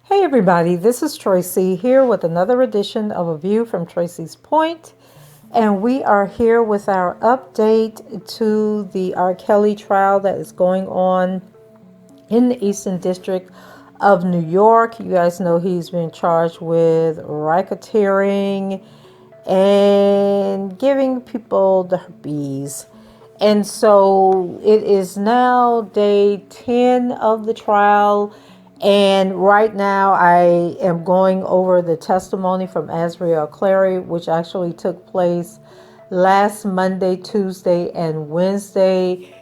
Hey everybody, this is Tracy here with another edition of A View from Tracy's Point, and we are here with our update to the R. Kelly trial that is going on in the Eastern District of New York. You guys know he's been charged with racketeering and giving people the herpes. And so it is now day 10 of the trial. And right now I am going over the testimony from Ariel, which actually took place last Monday, Tuesday, and Wednesday.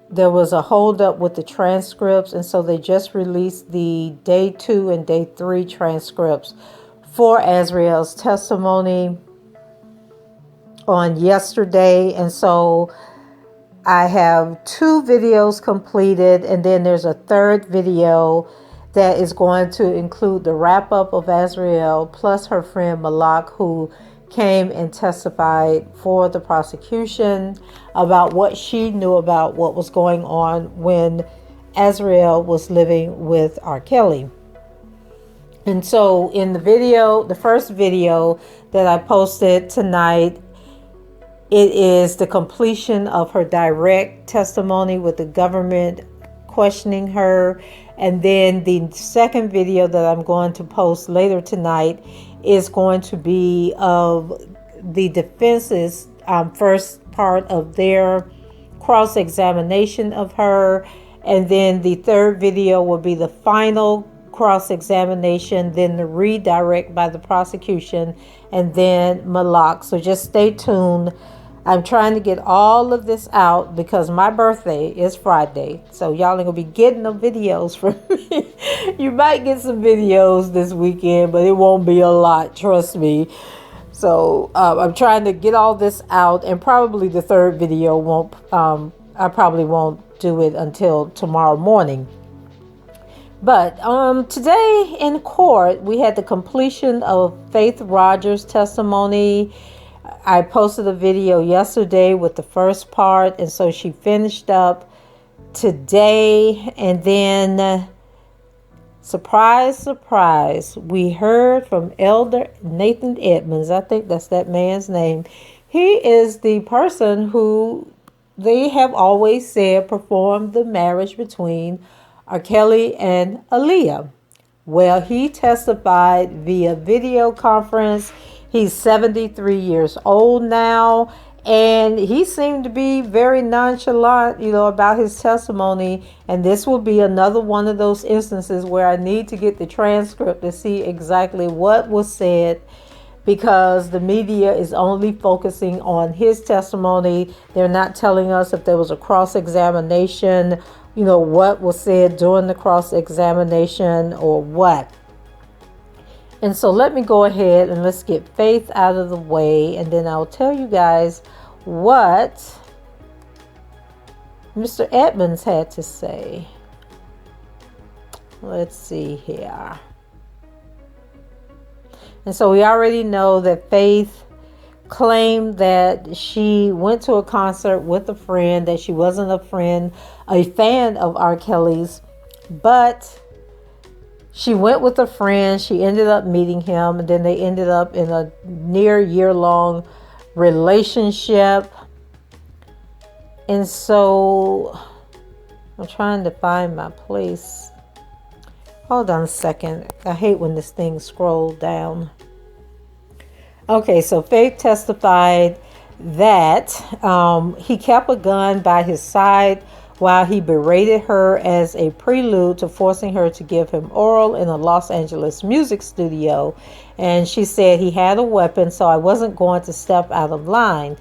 There was a holdup with the transcripts, and so they just released the day 2 and day 3 transcripts for Ariel's testimony on yesterday. And so I have 2 videos completed, and then there's a third video that is going to include the wrap-up of Ariel plus her friend Malak, who came and testified for the prosecution about what she knew about what was going on when Ariel was living with R. Kelly. And so in the video, the first video that I posted tonight, it is the completion of her direct testimony with the government questioning her. And then the second video that I'm going to post later tonight is going to be of the defense's first part of their cross-examination of her. And then the third video will be the final cross-examination, then the redirect by the prosecution, and then Malak. So just stay tuned. I'm trying to get all of this out because my birthday is Friday. So y'all ain't gonna be getting no videos from me. You might get some videos this weekend, but it won't be a lot, trust me. So I'm trying to get all this out, and probably the third video won't, I probably won't do it until tomorrow morning. But today in court, we had the completion of Faith Rodgers' testimony. I posted a video yesterday with the first part, and so she finished up today. And then, surprise, surprise, we heard from Elder Nathan Edmonds. I think that's that man's name. He is the person who they have always said performed the marriage between R. Kelly and Aaliyah. Well, he testified via video conference. He's 73 years old now, and he seemed to be very nonchalant, about his testimony. And this will be another one of those instances where I need to get the transcript to see exactly what was said, because the media is only focusing on his testimony. They're not telling us if there was a cross-examination, what was said during the cross-examination or what. And so let me go ahead and let's get Faith out of the way, and then I'll tell you guys what Mr. Edmonds had to say. Let's see here. And so we already know that Faith claimed that she went to a concert with a friend, that she wasn't a fan of R. Kelly's, but she went with a friend. She ended up meeting him, and then they ended up in a near year-long relationship. And so I'm trying to find my place. Hold on a second. I hate when this thing scrolls down. Okay, so Faith testified that he kept a gun by his side while he berated her as a prelude to forcing her to give him oral in a Los Angeles music studio. And she said he had a weapon, so I wasn't going to step out of line.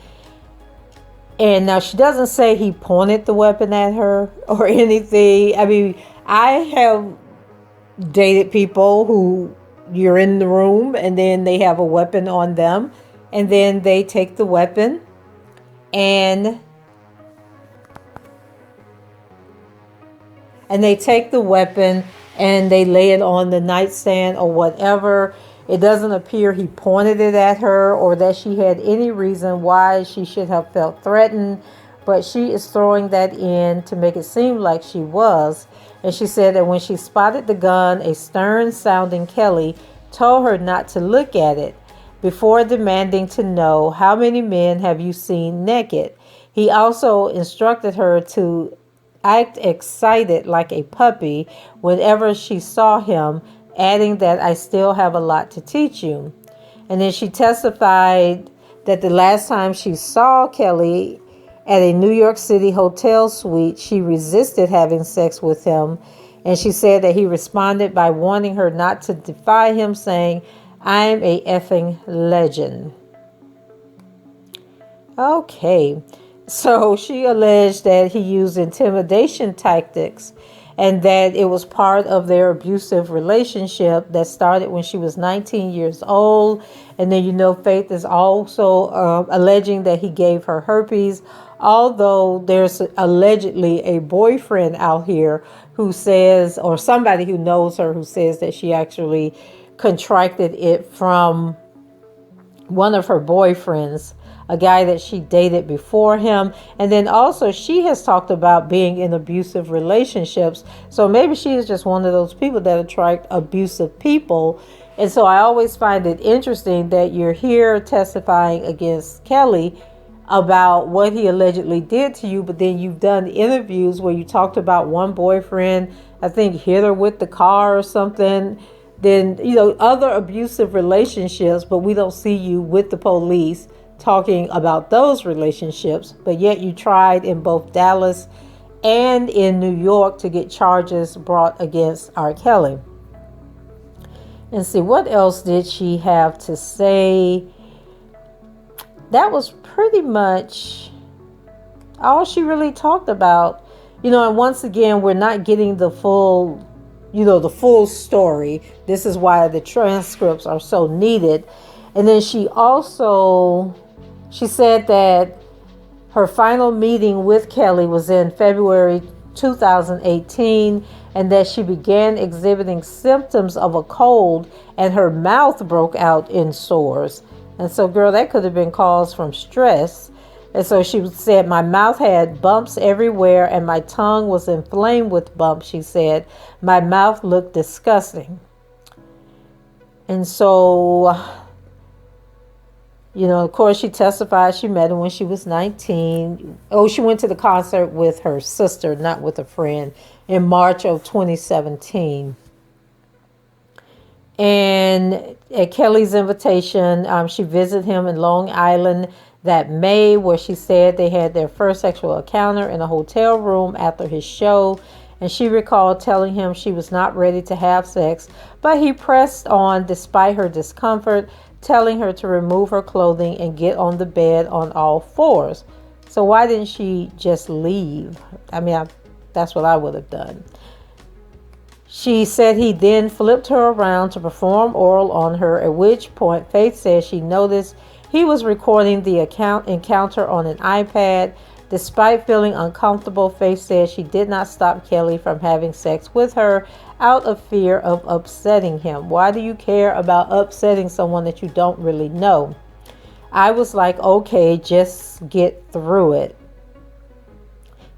And now she doesn't say he pointed the weapon at her or anything. I mean, I have dated people who you're in the room and then they have a weapon on them, and then they take the weapon and they take the weapon and they lay it on the nightstand or whatever. It doesn't appear he pointed it at her or that she had any reason why she should have felt threatened, but she is throwing that in to make it seem like she was. And she said that when she spotted the gun, a stern-sounding Kelly told her not to look at it before demanding to know, how many men have you seen naked? He also instructed her to act excited like a puppy whenever she saw him, adding that I still have a lot to teach you. And then she testified that the last time she saw Kelly at a New York City hotel suite, she resisted having sex with him. And she said that he responded by warning her not to defy him, saying, I'm a effing legend. Okay. So she alleged that he used intimidation tactics and that it was part of their abusive relationship that started when she was 19 years old. And then, Faith is also alleging that he gave her herpes, although there's allegedly a boyfriend out here who says, or somebody who knows her who says that she actually contracted it from one of her boyfriends, a guy that she dated before him. And then also she has talked about being in abusive relationships. So maybe she is just one of those people that attract abusive people. And so I always find it interesting that you're here testifying against Kelly about what he allegedly did to you, but then you've done interviews where you talked about one boyfriend, I think hit her with the car or something. Then, other abusive relationships, but we don't see you with the police talking about those relationships. But yet you tried in both Dallas and in New York to get charges brought against R. Kelly. And see, what else did she have to say? That was pretty much all she really talked about. And once again, we're not getting the full story. This is why the transcripts are so needed. And then she said that her final meeting with Kelly was in February 2018, and that she began exhibiting symptoms of a cold and her mouth broke out in sores. And so, girl, that could have been caused from stress. And so she said, my mouth had bumps everywhere and my tongue was inflamed with bumps. She said, my mouth looked disgusting. And so, of course, she testified she met him when she was 19. Oh, she went to the concert with her sister, not with a friend, in March of 2017. And at Kelly's invitation, she visited him in Long Island that May, where she said they had their first sexual encounter in a hotel room after his show. And she recalled telling him she was not ready to have sex, but he pressed on despite her discomfort, telling her to remove her clothing and get on the bed on all fours. So why didn't she just leave? That's what I would have done. She said he then flipped her around to perform oral on her, at which point Faith said she noticed he was recording the encounter on an iPad. Despite feeling uncomfortable, Faith said she did not stop Kelly from having sex with her out of fear of upsetting him. Why do you care about upsetting someone that you don't really know? I was like, okay, just get through it.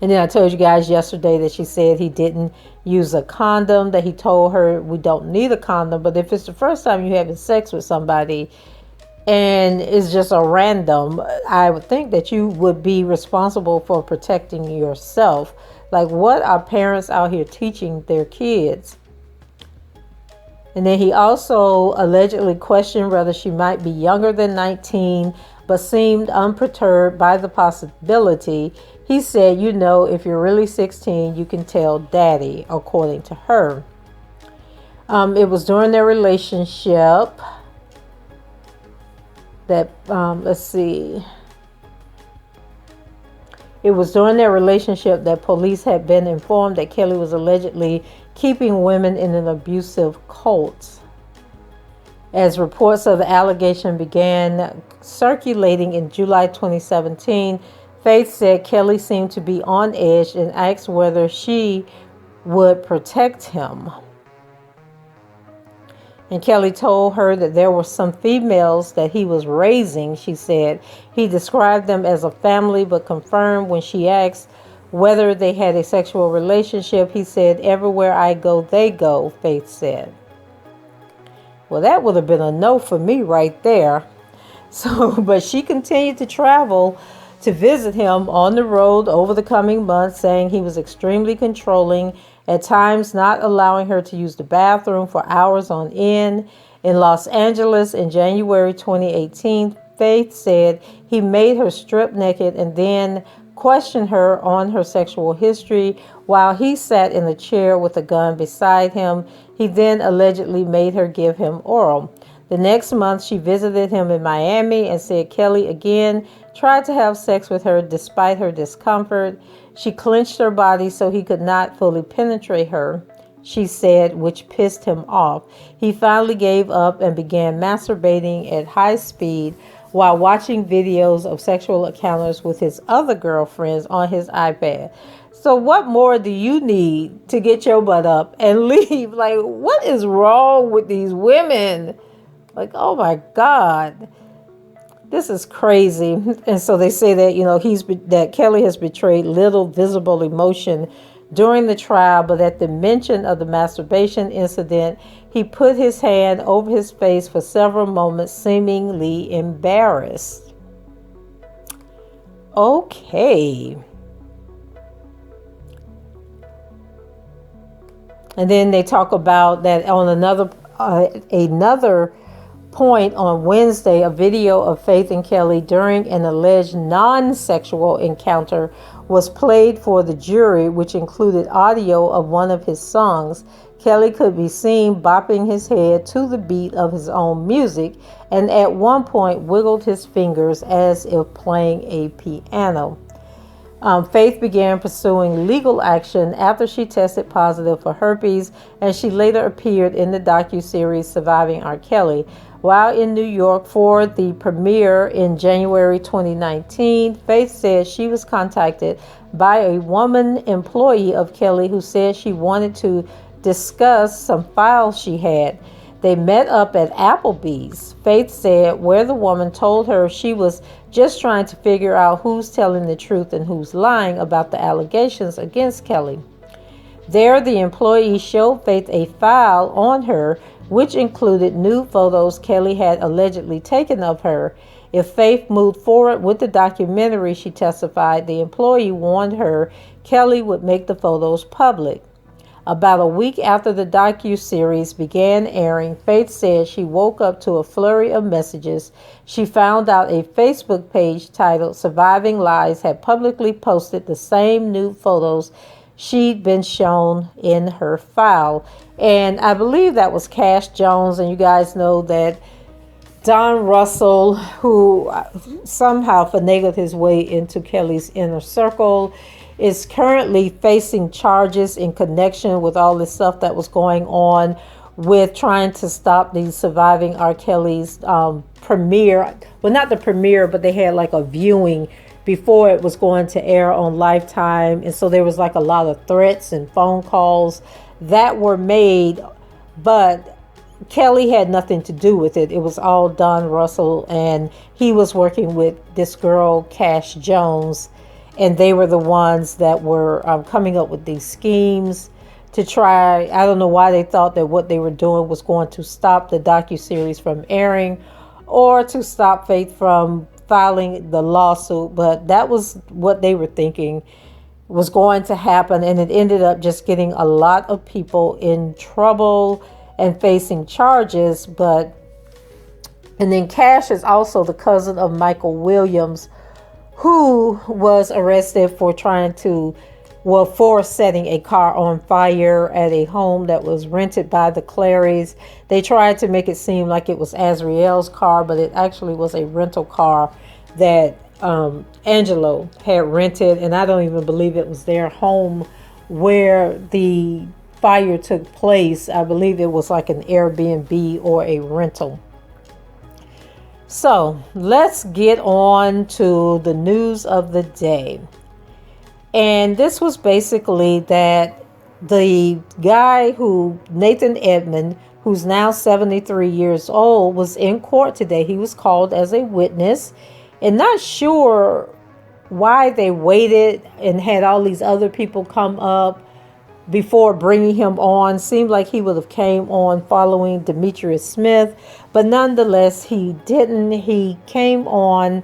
And then I told you guys yesterday that she said he didn't use a condom, that he told her we don't need a condom. But if it's the first time you're having sex with somebody and it's just a random, I would think that you would be responsible for protecting yourself. Like, what are parents out here teaching their kids? And then he also allegedly questioned whether she might be younger than 19, but seemed unperturbed by the possibility. He said, if you're really 16, you can tell daddy, according to her. It was during their relationship that, It was during their relationship that police had been informed that Kelly was allegedly keeping women in an abusive cult. As reports of the allegation began circulating in July 2017, Faith said Kelly seemed to be on edge and asked whether she would protect him. And Kelly told her that there were some females that he was raising, she said. He described them as a family, but confirmed when she asked whether they had a sexual relationship. He said, "Everywhere I go, they go," Faith said. Well, that would have been a no for me right there. But she continued to travel to visit him on the road over the coming months, saying he was extremely controlling, at times not allowing her to use the bathroom for hours on end. In Los Angeles in January 2018, Faith said he made her strip naked and then questioned her on her sexual history while he sat in a chair with a gun beside him. He then allegedly made her give him oral. The next month, she visited him in Miami and said Kelly again tried to have sex with her despite her discomfort. She clenched her body so he could not fully penetrate her, she said, which pissed him off. He finally gave up and began masturbating at high speed while watching videos of sexual encounters with his other girlfriends on his iPad. So what more do you need to get your butt up and leave? Like, what is wrong with these women? Like, oh my God, this is crazy. And so they say that, that Kelly has betrayed little visible emotion during the trial, but at the mention of the masturbation incident, he put his hand over his face for several moments, seemingly embarrassed. Okay. And then they talk about that on another point on Wednesday, a video of Faith and Kelly during an alleged non-sexual encounter was played for the jury, which included audio of one of his songs. Kelly could be seen bopping his head to the beat of his own music and at one point wiggled his fingers as if playing a piano. Faith began pursuing legal action after she tested positive for herpes, and she later appeared in the docuseries Surviving R. Kelly. While in New York for the premiere in January 2019, Faith said she was contacted by a woman employee of Kelly who said she wanted to discuss some files she had. They met up at Applebee's, Faith said, where the woman told her she was just trying to figure out who's telling the truth and who's lying about the allegations against Kelly. There, the employee showed Faith a file on her, which included nude photos Kelly had allegedly taken of her. If Faith moved forward with the documentary, she testified, the employee warned her Kelly would make the photos public. About a week after the docuseries began airing, Faith said she woke up to a flurry of messages. She found out a Facebook page titled Surviving Lies had publicly posted the same nude photos she'd been shown in her file. And I believe that was Cash Jones, and you guys know that Don Russell, who somehow finagled his way into Kelly's inner circle, is currently facing charges in connection with all this stuff that was going on with trying to stop the Surviving R. Kelly's premiere. Well, not the premiere, but they had like a viewing before it was going to air on Lifetime. And so there was like a lot of threats and phone calls that were made, but Kelly had nothing to do with it. It was all Don Russell, and he was working with this girl, Cash Jones, and they were the ones that were coming up with these schemes to try. I don't know why they thought that what they were doing was going to stop the docuseries from airing or to stop Faith from filing the lawsuit, but that was what they were thinking was going to happen, and it ended up just getting a lot of people in trouble and facing charges. And then Cash is also the cousin of Michael Williams, who was arrested for for setting a car on fire at a home that was rented by the Clarys. They tried to make it seem like it was Azriel's car, but it actually was a rental car that Angelo had rented, and I don't even believe it was their home where the fire took place. I believe it was like an Airbnb or a rental. So let's get on to the news of the day. And this was basically that the guy Nathan Edmonds, who's now 73 years old, was in court today. He was called as a witness, and not sure why they waited and had all these other people come up before bringing him on. Seemed like he would have came on following Demetrius Smith, but nonetheless he didn't. He came on,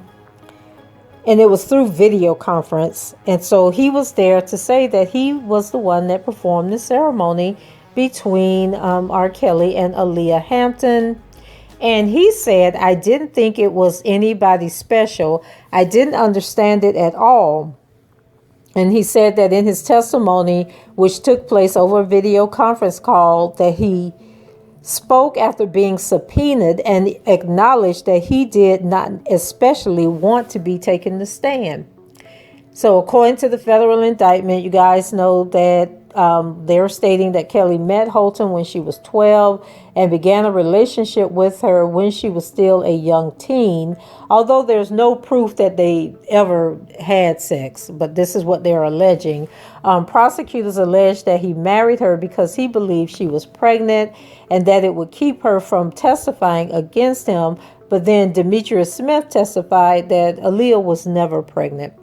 and it was through video conference, and so he was there to say that he was the one that performed the ceremony between R. Kelly and Aaliyah Hampton. And he said, "I didn't think it was anybody special. I didn't understand it at all." And he said that in his testimony, which took place over a video conference call, that he spoke after being subpoenaed and acknowledged that he did not especially want to be taken to stand. So according to the federal indictment, you guys know that they're stating that Kelly met Holton when she was 12 and began a relationship with her when she was still a young teen, although there's no proof that they ever had sex, but this is what they're alleging. Prosecutors alleged that he married her because he believed she was pregnant and that it would keep her from testifying against him, but then Demetrius Smith testified that Aaliyah was never pregnant.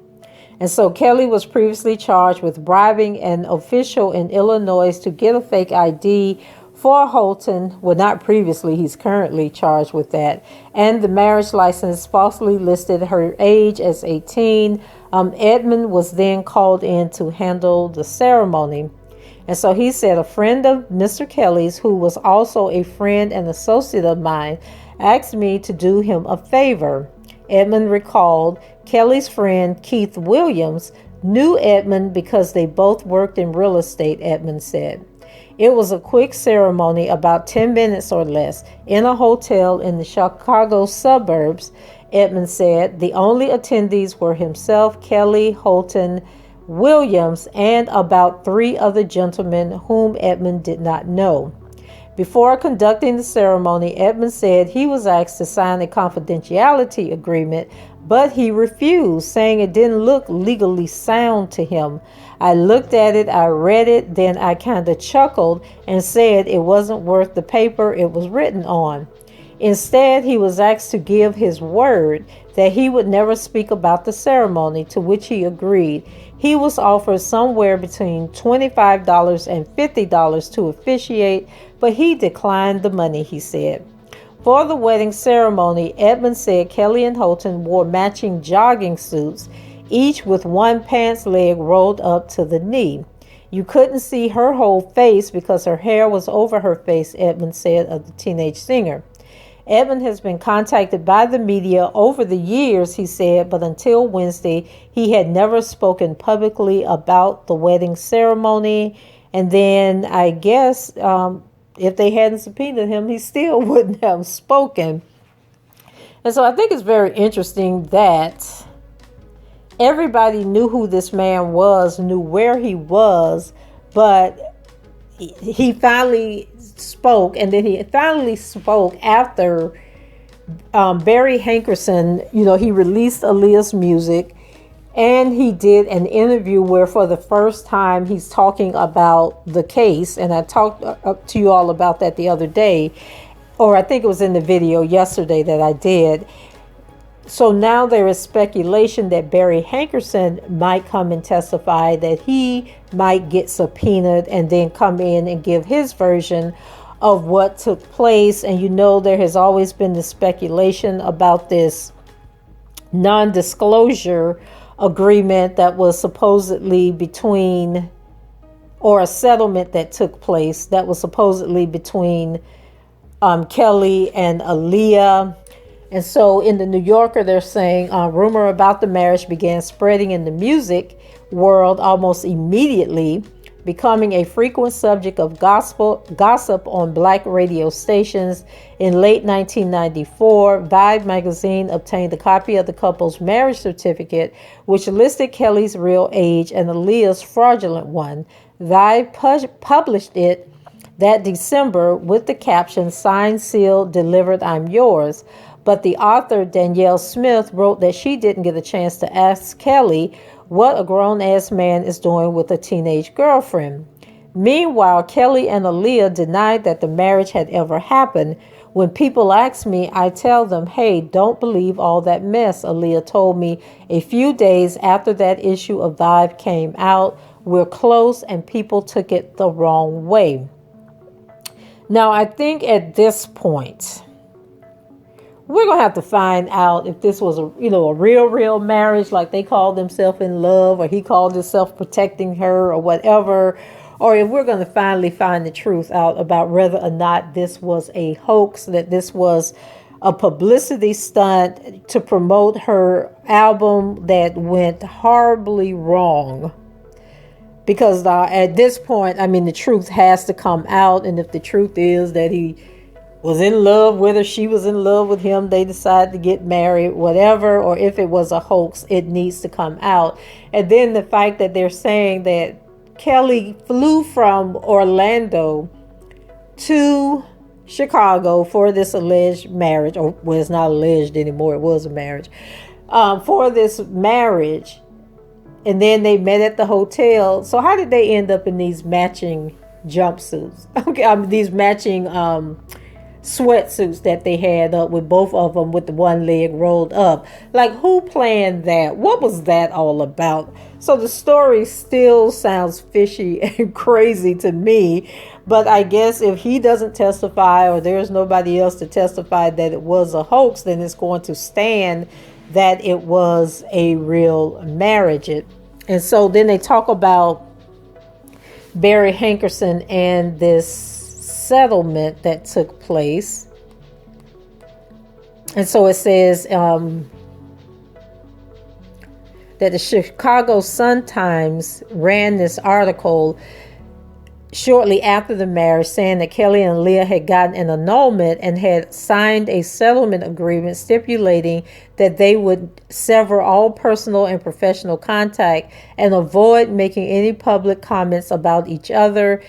And so Kelly was previously charged with bribing an official in Illinois to get a fake ID for Holton. Well, not previously, he's currently charged with that. And the marriage license falsely listed her age as 18. Edmund was then called in to handle the ceremony. And so he said, "A friend of Mr. Kelly's, who was also a friend and associate of mine, asked me to do him a favor." Edmund recalled Kelly's friend Keith Williams knew Edmund because they both worked in real estate, Edmund said. It was a quick ceremony, about 10 minutes or less, in a hotel in the Chicago suburbs, Edmund said. The only attendees were himself, Kelly, Holton, Williams, and about 3 other gentlemen whom Edmund did not know. Before conducting the ceremony, Edmund said he was asked to sign a confidentiality agreement, but he refused, saying it didn't look legally sound to him. "I looked at it, I read it, then I kind of chuckled and said it wasn't worth the paper it was written on." Instead, he was asked to give his word that he would never speak about the ceremony, to which he agreed. He was offered somewhere between $25 and $50 to officiate, but he declined the money, he said. For the wedding ceremony, Edmund said Kelly and Holton wore matching jogging suits, each with one pants leg rolled up to the knee. "You couldn't see her whole face because her hair was over her face," Edmund said of the teenage singer. Edmund has been contacted by the media over the years, he said, but until Wednesday, he had never spoken publicly about the wedding ceremony. And then I guess if they hadn't subpoenaed him, he still wouldn't have spoken. And so I think it's very interesting that everybody knew who this man was, knew where he was, but he finally spoke, and then he finally spoke after Barry Hankerson, he released Aaliyah's music, and he did an interview where for the first time he's talking about the case, and I talked to you all about that the other day, or I think it was in the video yesterday that I did. So now there is speculation that Barry Hankerson might come and testify, that he might get subpoenaed and then come in and give his version of what took place. And there has always been the speculation about this non-disclosure agreement that was supposedly between, or a settlement that took place that was supposedly between Kelly and Aaliyah. And so in the New Yorker, they're saying rumor about the marriage began spreading in the music world almost immediately, becoming a frequent subject of gossip on black radio stations. In late 1994, Vibe magazine obtained a copy of the couple's marriage certificate, which listed Kelly's real age and Aaliyah's fraudulent one. Published it that December with the caption, "Signed, sealed, delivered, I'm yours." But the author, Danielle Smith, wrote that she didn't get a chance to ask Kelly what a grown-ass man is doing with a teenage girlfriend. Meanwhile, Kelly and Aaliyah denied that the marriage had ever happened. When people ask me, I tell them, hey, don't believe all that mess, Aaliyah told me a few days after that issue of Vibe came out. We're close and people took it the wrong way. Now, I think at this point, we're going to have to find out if this was a real marriage, like they called themselves in love, or he called himself protecting her or whatever, or if we're going to finally find the truth out about whether or not this was a hoax, that this was a publicity stunt to promote her album that went horribly wrong. Because at this point, I mean, the truth has to come out. And if the truth is that he was in love with her, she was in love with him, they decided to get married, whatever, or if it was a hoax, it needs to come out. And then the fact that they're saying that Kelly flew from Orlando to Chicago for this alleged marriage, or well, it's not alleged anymore, it was a marriage, for this marriage, and then they met at the hotel. So how did they end up in these matching jumpsuits? Okay, these matching sweatsuits that they had up with both of them with the one leg rolled up. Like, who planned that? What was that all about? So the story still sounds fishy and crazy to me, but I guess if he doesn't testify, or there's nobody else to testify that it was a hoax, then it's going to stand that it was a real marriage. And so then they talk about Barry Hankerson and this settlement that took place. And so it says that the Chicago Sun-Times ran this article shortly after the marriage, saying that Kelly and Leah had gotten an annulment and had signed a settlement agreement stipulating that they would sever all personal and professional contact and avoid making any public comments about each other.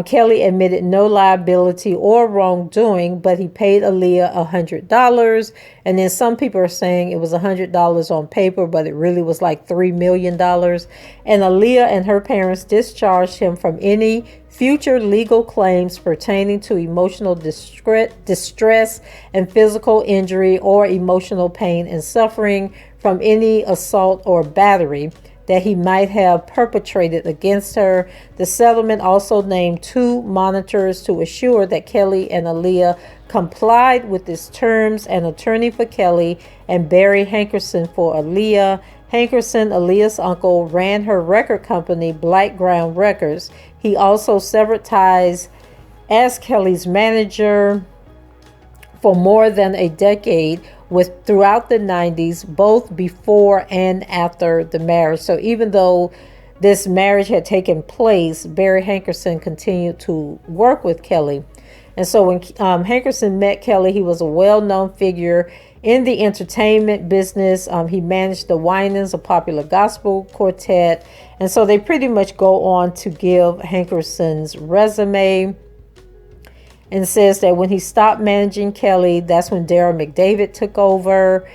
Kelly admitted no liability or wrongdoing, but he paid Aaliyah $100. And then some people are saying it was $100 on paper, but it really was like $3 million. And Aaliyah and her parents discharged him from any future legal claims pertaining to emotional distress and physical injury or emotional pain and suffering from any assault or battery that he might have perpetrated against her. The settlement also named 2 monitors to assure that Kelly and Aaliyah complied with its terms, an attorney for Kelly and Barry Hankerson for Aaliyah. Hankerson, Aaliyah's uncle, ran her record company, Blackground Records. He also severed ties as Kelly's manager for more than a decade throughout the 90s, both before and after the marriage. So even though this marriage had taken place, Barry Hankerson continued to work with Kelly. And so when Hankerson met Kelly, he was a well-known figure in the entertainment business. He managed the Winans, a popular gospel quartet. And so they pretty much go on to give Hankerson's resume, and says that when he stopped managing Kelly, that's when Darryl McDavid took over.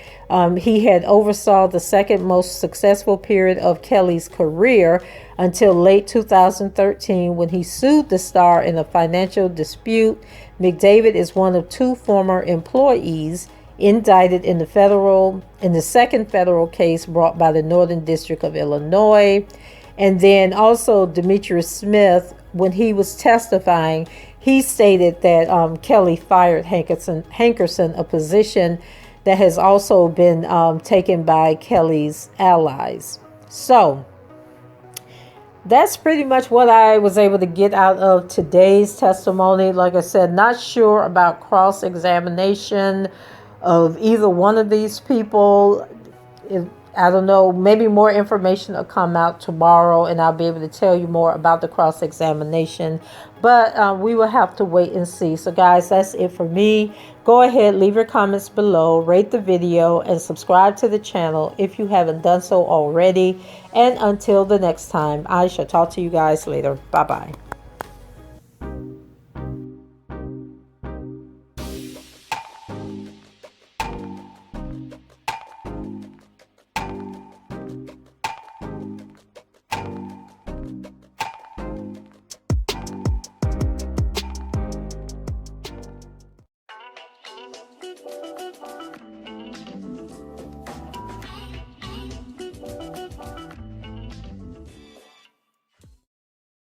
He had oversaw the second most successful period of Kelly's career until late 2013 when he sued the star in a financial dispute. McDavid is one of 2 former employees indicted in the second federal case brought by the Northern District of Illinois. And then also Demetrius Smith, when he was testifying, he stated that Kelly fired Hankerson, a position that has also been taken by Kelly's allies. So that's pretty much what I was able to get out of today's testimony. Like I said, not sure about cross-examination of either one of these people. I don't know, maybe more information will come out tomorrow and I'll be able to tell you more about the cross-examination. But we will have to wait and see. So guys, that's it for me. Go ahead, leave your comments below, rate the video, and subscribe to the channel if you haven't done so already. And until the next time, I shall talk to you guys later. Bye-bye.